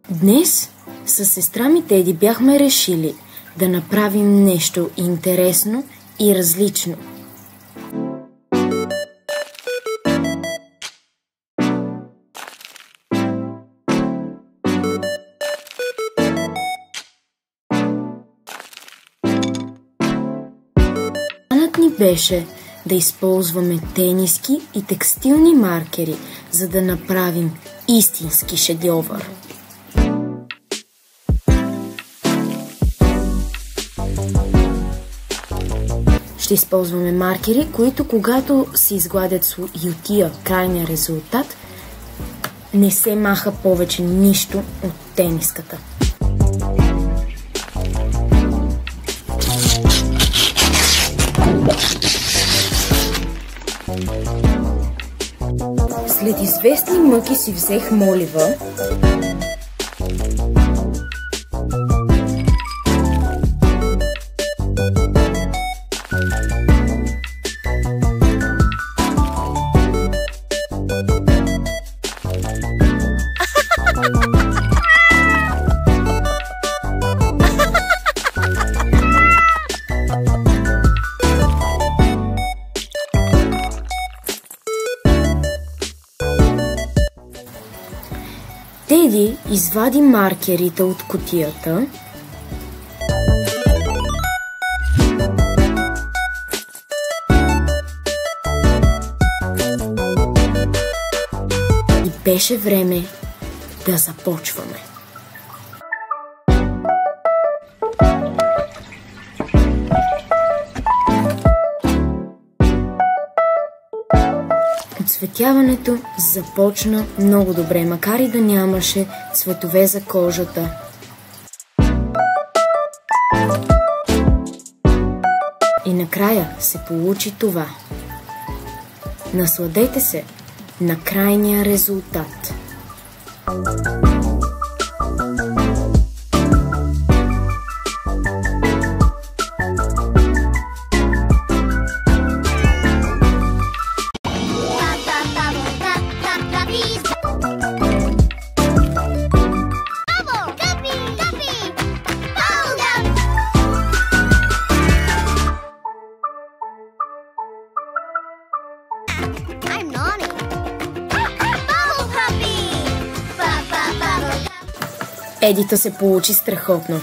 Днес с сестра ми Теди бяхме решили да направим нещо интересно и различно. Планът ни беше да използваме тениски и текстилни маркери, за да направим истински шедьовър. Ще използваме маркери, които когато се изгладят с ютия крайния резултат, не се маха повече нищо от тениската. След известни мъки си взех молива, Теди извади маркерите от кутията и беше време да започваме. Оцветяването започна много добре, макар и да нямаше цветове за кожата. И накрая се получи това. Насладете се на крайния резултат. I'm naughty. Bubble puppy. Едито се получи страхотно.